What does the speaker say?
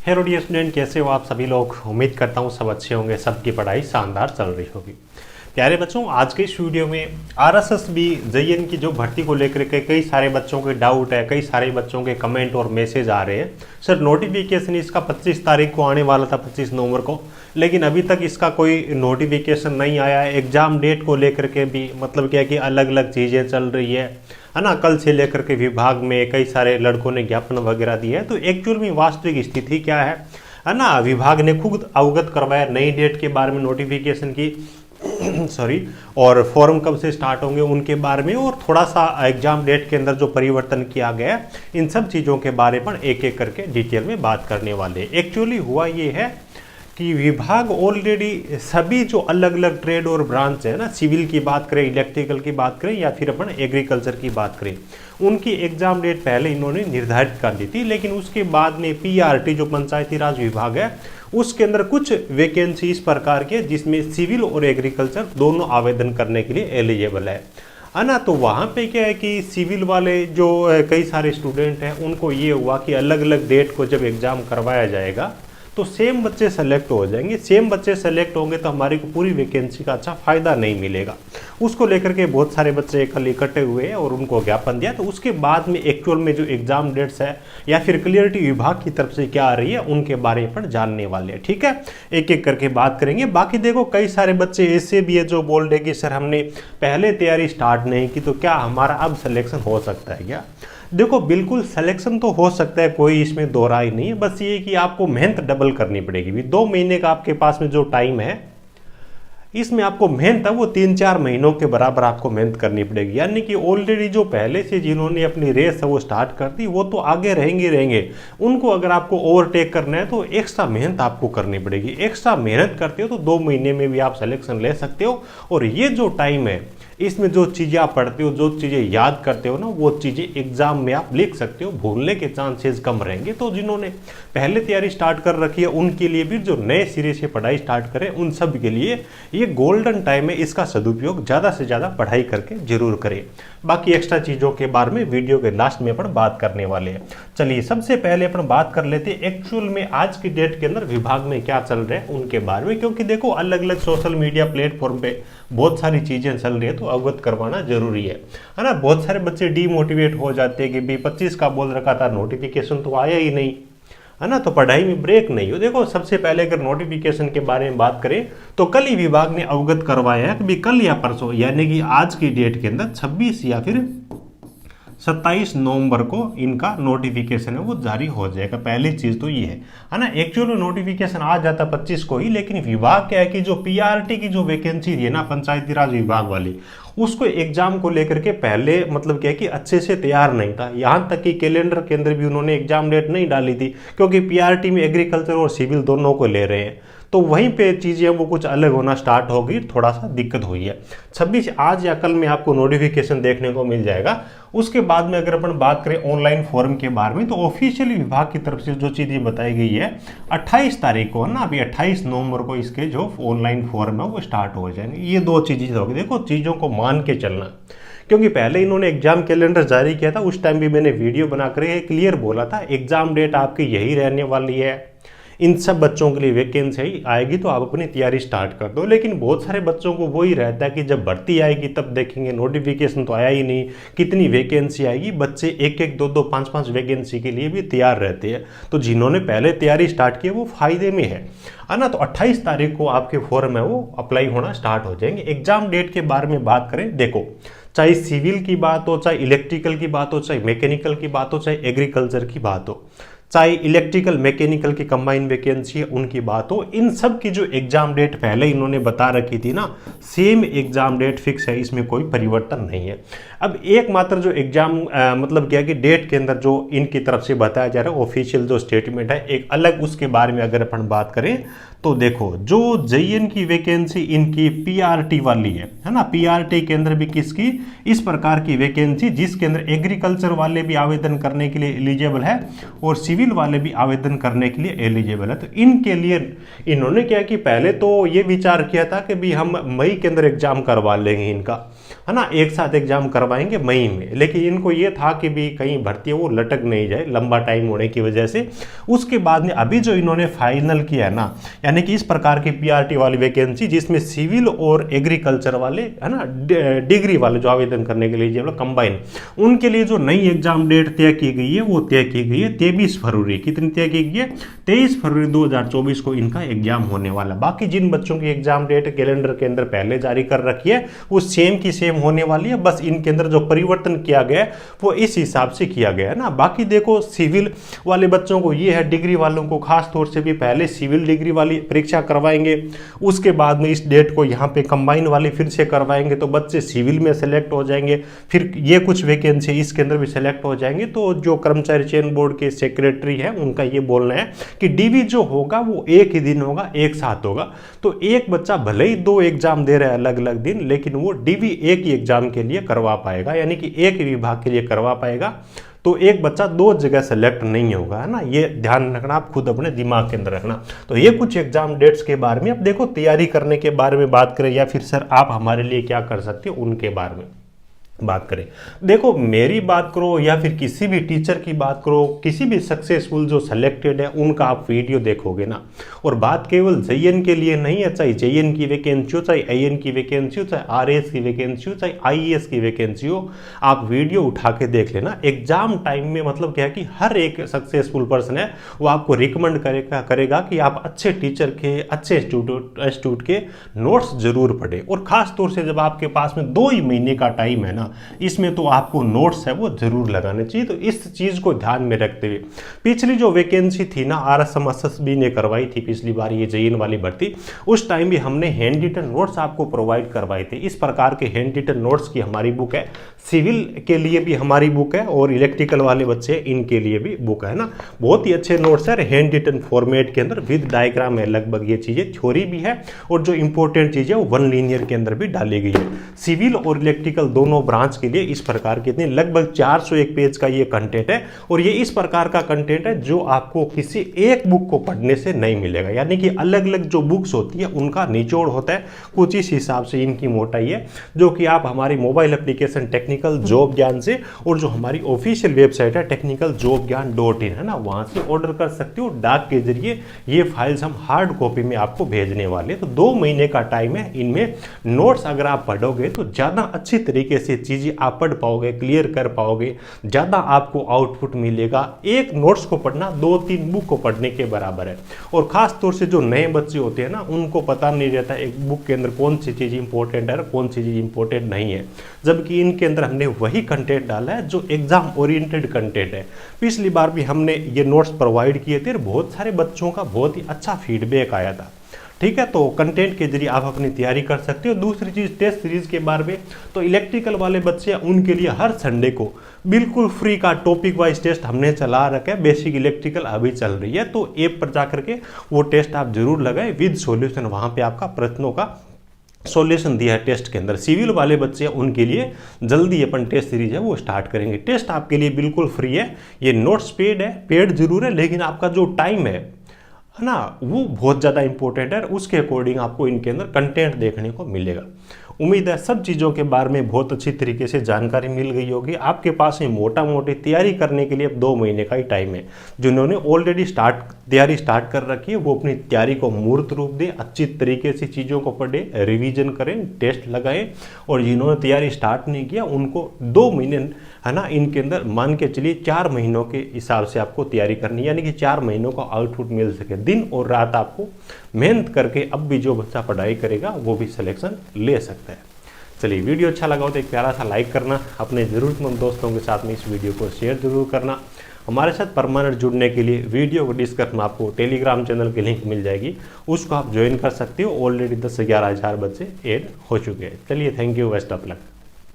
Hello dear student, कैसे हो आप सभी लोग। उम्मीद करता हूँ सब अच्छे होंगे, सबकी पढ़ाई शानदार चल रही होगी। प्यारे बच्चों, आज के इस वीडियो में आरएसएसबी जेईएन की जो भर्ती को लेकर के कई सारे बच्चों के डाउट है, कई सारे बच्चों के कमेंट और मैसेज आ रहे हैं। सर नोटिफिकेशन इसका 25 तारीख को आने वाला था, 25 नवंबर को, लेकिन अभी तक इसका कोई नोटिफिकेशन नहीं आया है। एग्जाम डेट को लेकर के भी मतलब क्या है कि अलग अलग चीज़ें चल रही है ना। कल से लेकर के विभाग में कई सारे लड़कों ने ज्ञापन वगैरह दिए हैं। तो एक्चुअल में वास्तविक स्थिति क्या है ना। विभाग ने खुद अवगत करवाया नई डेट के बारे में, नोटिफिकेशन की सॉरी, और फॉर्म कब से स्टार्ट होंगे उनके बारे में, और थोड़ा सा एग्जाम डेट के अंदर जो परिवर्तन किया गया है, इन सब चीज़ों के बारे में एक एक करके डिटेल में बात करने वाले हैं। एक्चुअली हुआ ये है कि विभाग ऑलरेडी सभी जो अलग अलग ट्रेड और ब्रांच है ना, सिविल की बात करें, इलेक्ट्रिकल की बात करें या फिर अपन एग्रीकल्चर की बात करें, उनकी एग्जाम डेट पहले इन्होंने निर्धारित कर दी थी। लेकिन उसके बाद में पीआरटी जो पंचायती राज विभाग है, उसके अंदर कुछ वैकेंसी इस प्रकार के जिसमें सिविल और एग्रीकल्चर दोनों आवेदन करने के लिए एलिजिबल है ना। तो वहाँ पे क्या है कि सिविल वाले जो कई सारे स्टूडेंट हैं, उनको ये हुआ कि अलग अलग डेट को जब एग्जाम करवाया जाएगा तो सेम बच्चे सेलेक्ट हो जाएंगे। सेम बच्चे सेलेक्ट होंगे तो हमारी को पूरी वैकेंसी का अच्छा फायदा नहीं मिलेगा। उसको लेकर के बहुत सारे बच्चे कल इकट्ठे हुए हैं और उनको ज्ञापन दिया। तो उसके बाद में एक्चुअल में जो एग्जाम डेट्स है या फिर क्लियरिटी विभाग की तरफ से क्या आ रही है, उनके बारे में पर जानने वाले हैं। ठीक है, एक एक करके बात करेंगे। बाकी देखो, कई सारे बच्चे ऐसे भी है जो बोल रहे कि सर हमने पहले तैयारी स्टार्ट नहीं की, तो क्या हमारा अब सिलेक्शन हो सकता है क्या। देखो, बिल्कुल सिलेक्शन तो हो सकता है, कोई इसमें दो राय नहीं है। बस ये कि आपको मेहनत डबल करनी पड़ेगी। 2 महीने का आपके पास में जो टाइम है, इसमें आपको मेहनत है वो 3-4 महीनों के बराबर आपको मेहनत करनी पड़ेगी। यानी कि ऑलरेडी जो पहले से जिन्होंने अपनी रेस है वो स्टार्ट कर दी, वो तो आगे रहेंगे। उनको अगर आपको ओवरटेक करना है तो एक्स्ट्रा मेहनत आपको करनी पड़ेगी। एक्स्ट्रा मेहनत करते हो तो 2 महीने में भी आप सिलेक्शन ले सकते हो। और ये जो टाइम है, इसमें जो चीज़ें आप पढ़ते हो, जो चीज़ें याद करते हो ना, वो चीज़ें एग्जाम में आप लिख सकते हो, भूलने के चांसेस कम रहेंगे। तो जिन्होंने पहले तैयारी स्टार्ट कर रखी है उनके लिए भी, जो नए सिरे से पढ़ाई स्टार्ट करें उन सब के लिए ये गोल्डन टाइम है। इसका सदुपयोग ज़्यादा से ज़्यादा पढ़ाई करके जरूर करें। बाकी एक्स्ट्रा चीज़ों के बारे में वीडियो के लास्ट में अपन बात करने वाले हैं। चलिए, सबसे पहले अपन बात कर लेते हैं एक्चुअल में आज की डेट के अंदर विभाग में क्या चल रहा है उनके बारे में। क्योंकि देखो, अलग अलग सोशल मीडिया प्लेटफॉर्म पे बहुत सारी चीज़ें चल रही है, तो अवगत करवाना जरूरी है ना। बहुत सारे बच्चे डीमोटिवेट हो जाते हैं कि भी 25 का बोल रखा था, नोटिफिकेशन तो आया ही नहीं, है ना। तो पढ़ाई में ब्रेक नहीं हो। देखो, सबसे पहले अगर नोटिफिकेशन के बारे में बात करें तो कल ही विभाग ने अवगत करवाया है कि भी कल या परसों, यानी कि आज की डेट के अंदर 26 या फिर 27 नवंबर को इनका नोटिफिकेशन है वो जारी हो जाएगा। पहली चीज़ तो ये है ना। एक्चुअल में नोटिफिकेशन आ जाता 25 को ही, लेकिन विभाग क्या है कि जो पीआरटी की जो वैकेंसी थी ना, पंचायती राज विभाग वाली, उसको एग्जाम को लेकर के पहले मतलब क्या है कि अच्छे से तैयार नहीं था। यहाँ तक कि कैलेंडर के अंदर भी उन्होंने एग्जाम डेट नहीं डाली थी, क्योंकि पीआरटी में एग्रीकल्चर और सिविल दोनों को ले रहे हैं। तो वहीं पे चीज़ें वो कुछ अलग होना स्टार्ट हो गई, थोड़ा सा दिक्कत हुई है। 26 आज या कल में आपको नोटिफिकेशन देखने को मिल जाएगा। उसके बाद में अगर अपन बात करें ऑनलाइन फॉर्म के बारे में, तो ऑफिशियली विभाग की तरफ से जो चीज़ें बताई गई है, 28 तारीख को है ना, अभी 28 नवंबर को इसके जो ऑनलाइन फॉर्म है वो स्टार्ट हो जाएंगे। ये 2 चीज़ें होगी। देखो, चीज़ों को मान के चलना, क्योंकि पहले इन्होंने एग्जाम कैलेंडर जारी किया था, उस टाइम भी मैंने वीडियो बनाकर क्लियर बोला था एग्जाम डेट आपकी यही रहने वाली है। इन सब बच्चों के लिए वैकेंसी आएगी तो आप अपनी तैयारी स्टार्ट कर दो। लेकिन बहुत सारे बच्चों को वही रहता है कि जब भर्ती आएगी तब देखेंगे, नोटिफिकेशन तो आया ही नहीं, कितनी वैकेंसी आएगी। बच्चे 1-1, 2-2, 5-5 वैकेंसी के लिए भी तैयार रहते हैं। तो जिन्होंने पहले तैयारी स्टार्ट की है वो फायदे में है ना। तो 28 तारीख को आपके फॉर्म है वो अप्लाई होना स्टार्ट हो जाएंगे। एग्जाम डेट के बारे में बात करें, देखो, चाहे सिविल की बात हो, चाहे इलेक्ट्रिकल की बात हो, चाहे मैकेनिकल की बात हो, चाहे एग्रीकल्चर की बात हो, चाहे इलेक्ट्रिकल मैकेनिकल की कंबाइन वैकेंसी है उनकी बात हो, इन सब की जो एग्जाम डेट पहले इन्होंने बता रखी थी ना, सेम एग्जाम डेट फिक्स है, इसमें कोई परिवर्तन नहीं है। अब एकमात्र जो एग्जाम मतलब क्या कि डेट के अंदर जो इनकी तरफ से बताया जा रहा है ऑफिशियल जो स्टेटमेंट है एक अलग, उसके बारे में अगर अपन बात करें तो देखो, जो जेईएन की वैकेंसी इनकी पीआरटी वाली है ना, पीआरटी के अंदर भी किसकी इस प्रकार की वैकेंसी जिसके अंदर एग्रीकल्चर वाले भी आवेदन करने के लिए एलिजिबल है और सिविल वाले भी आवेदन करने के लिए एलिजिबल है। तो इनके लिए इन्होंने क्या कि पहले तो ये विचार किया था कि भी हम मई के अंदर एग्जाम करवा लेंगे इनका, है ना, एक साथ एग्जाम करवाएंगे मई में। लेकिन इनको ये था कि भी कहीं भर्ती वो लटक नहीं जाए लंबा टाइम होने की वजह से। उसके बाद में अभी जो इन्होंने फाइनल किया है ना, यानी कि इस प्रकार की पीआरटी वाली वैकेंसी जिसमें सिविल और एग्रीकल्चर वाले, है ना, डिग्री वाले जो आवेदन करने के लिए मतलब कंबाइन, उनके लिए जो नई एग्जाम डेट तय की गई है वो तय की गई है 23 फरवरी। कितनी तय की गई है? 23 फरवरी 2024 को इनका एग्जाम होने वाला। बाकी जिन बच्चों की एग्जाम डेट कैलेंडर के अंदर पहले जारी कर रखी है वो सेम की सेम होने वाली है, बस इनके अंदर जो परिवर्तन किया गया है वो इस हिसाब से किया गया है ना। बाकी देखो सिविल वाले बच्चों को ये है, डिग्री वालों को खास तौर से भी पहले सिविल डिग्री वाली परीक्षा करवाएंगे, उसके बाद में इस डेट को यहाँ पे कंबाइन वाली फिर से करवाएंगे, तो बच्चे सिविल में सेलेक्ट हो जाएंगे। फिर ये कुछ वैकेंसी इसके अंदर भी सेलेक्ट हो जाएंगे। तो जो कर्मचारी चयन बोर्ड के सेक्रेटरी है उनका ये बोलना है कि डीवी जो होगा वो एक ही दिन होगा, एक साथ होगा। तो एक बच्चा भले ही 2 एग्जाम दे रहा है अलग अलग दिन, लेकिन वो डीवी एक ही एग्जाम के लिए करवा पाएगा, यानी कि एक ही विभाग के लिए करवा पाएगा। तो एक बच्चा 2 जगह सेलेक्ट नहीं होगा, है ना, ये ध्यान रखना, आप खुद अपने दिमाग के अंदर रखना। तो ये कुछ एग्जाम डेट्स के बारे में। अब देखो तैयारी करने के बारे में बात करें या फिर सर आप हमारे लिए क्या कर सकते हो उनके बारे में बात करें। देखो मेरी बात करो या फिर किसी भी टीचर की बात करो, किसी भी सक्सेसफुल जो सिलेक्टेड है उनका आप वीडियो देखोगे ना, और बात केवल जेईएन के लिए नहीं है, चाहे जेईएन की वैकेंसी हो, चाहे आईएन की वैकेंसी हो, चाहे आरएस की वैकेंसी हो, चाहे आईएएस की वैकेंसी हो, आप वीडियो उठा के देख लेना। एग्जाम टाइम में मतलब क्या है कि हर एक सक्सेसफुल पर्सन है वो आपको रिकमेंड करेगा कि आप अच्छे टीचर के, अच्छे इंस्टीट्यूट के नोट्स जरूर पढ़े। और खास तौर से जब आपके पास में 2 ही महीने का टाइम है ना, इसमें तो आपको नोट्स है वो जरूर लगाने चाहिए। तो इस चीज को ध्यान में रखते हुए पिछली जो वैकेंसी थी ना आरएसएम एसएसबी ने करवाई थी पिछली बार ये जेईएन वाली भर्ती, उस टाइम भी हमने हैंड रिटन नोट्स आपको प्रोवाइड करवाए थे। इस प्रकार के हैंड रिटन नोट्स की हमारी बुक है, सिविल के लिए भी हमारी बुक है और इलेक्ट्रिकल वाले बच्चे इनके लिए भी बुक है ना। बहुत ही अच्छे नोट्स है हैंड रिटन फॉर्मेट के अंदर, विद डायग्राम है लगभग। ये चीजें थ्योरी भी है और जो इंपॉर्टेंट चीजें वो 1 लीनियर के अंदर भी डाली गई है। सिविल और इलेक्ट्रिकल दोनों ब्रांच के लिए इस प्रकार के लगभग 401 पेज का ये कंटेंट है, और ये इस प्रकार का कंटेंट है जो आपको किसी एक बुक को पढ़ने से नहीं मिलेगा। यानी कि अलग अलग जो बुक्स होती है उनका निचोड़ होता है, कुछ इस हिसाब से इनकी मोटाई है, जो कि आप हमारी मोबाइल एप्लीकेशन टेक्निकल जॉब ज्ञान से और जो हमारी ऑफिशियल वेबसाइट है technicaljobgyan.in है ना, वहां से ऑर्डर कर सकते हो। डाक के जरिए ये फाइल्स हम हार्ड कॉपी में आपको भेजने वाले। तो 2 महीने का टाइम है, इनमें नोट्स अगर आप पढ़ोगे तो ज्यादा अच्छी तरीके से चीजें आप पढ़ पाओगे, क्लियर कर पाओगे, ज्यादा आपको आउटपुट मिलेगा। एक नोट्स को पढ़ना 2-3 बुक को पढ़ने के बराबर है। और खास तौर से जो नए बच्चे होते हैं ना, उनको पता नहीं रहता एक बुक के अंदर कौन सी चीज इंपॉर्टेंट है और कौन सी चीज इंपॉर्टेंट नहीं है, जबकि इनके अंदर हमने वही कंटेंट डाला है जो एग्जाम ओरिएंटेड कंटेंट है। पिछली बार भी हमने ये नोट्स प्रोवाइड किए थे और बहुत सारे बच्चों का बहुत ही अच्छा फीडबैक आया था। ठीक है, तो कंटेंट के जरिए आप अपनी तैयारी कर सकते हो। दूसरी चीज टेस्ट सीरीज के बारे में, तो इलेक्ट्रिकल वाले बच्चे हैं उनके लिए हर संडे को बिल्कुल फ्री का टॉपिक वाइज टेस्ट हमने चला रखा है। बेसिक इलेक्ट्रिकल अभी चल रही है, तो ऐप पर जाकर के वो टेस्ट आप जरूर लगाएं विद सॉल्यूशन। वहां पे आपका प्रश्नों का सॉल्यूशन दिया है टेस्ट के अंदर। सिविल वाले बच्चे हैं उनके लिए जल्दी अपन टेस्ट सीरीज है वो स्टार्ट करेंगे। टेस्ट आपके लिए बिल्कुल फ्री है, ये नोट्स पेड है, पेड जरूर है, लेकिन आपका जो टाइम है ना वो बहुत ज़्यादा इंपॉर्टेंट है। उसके अकॉर्डिंग आपको इनके अंदर कंटेंट देखने को मिलेगा। उम्मीद है सब चीज़ों के बारे में बहुत अच्छी तरीके से जानकारी मिल गई होगी। आपके पास में मोटा मोटी तैयारी करने के लिए अब 2 महीने का ही टाइम है। जिन्होंने ऑलरेडी तैयारी स्टार्ट कर रखी है वो अपनी तैयारी को मूर्त रूप दें, अच्छी तरीके से चीज़ों को पढ़ें, रिवीजन करें, टेस्ट लगाएं। और जिन्होंने तैयारी स्टार्ट नहीं किया उनको 2 महीने है ना, इनके अंदर मान के चलिए 4 महीनों के हिसाब से आपको तैयारी करनी, यानी कि 4 महीनों का आउटपुट मिल सके। दिन और रात आपको मेहनत करके अब भी जो बच्चा पढ़ाई करेगा वो भी सिलेक्शन ले सकता है। चलिए वीडियो अच्छा लगा हो तो एक प्यारा सा लाइक करना, अपने ज़रूरतमंद दोस्तों के साथ में इस वीडियो को शेयर जरूर करना। हमारे साथ परमानेंट जुड़ने के लिए वीडियो को डिस्कस में आपको टेलीग्राम चैनल की लिंक मिल जाएगी, उसको आप ज्वाइन कर सकते हो। ऑलरेडी 10-11 हज़ार बच्चे ऐड हो चुके हैं। चलिए thank you, best of luck.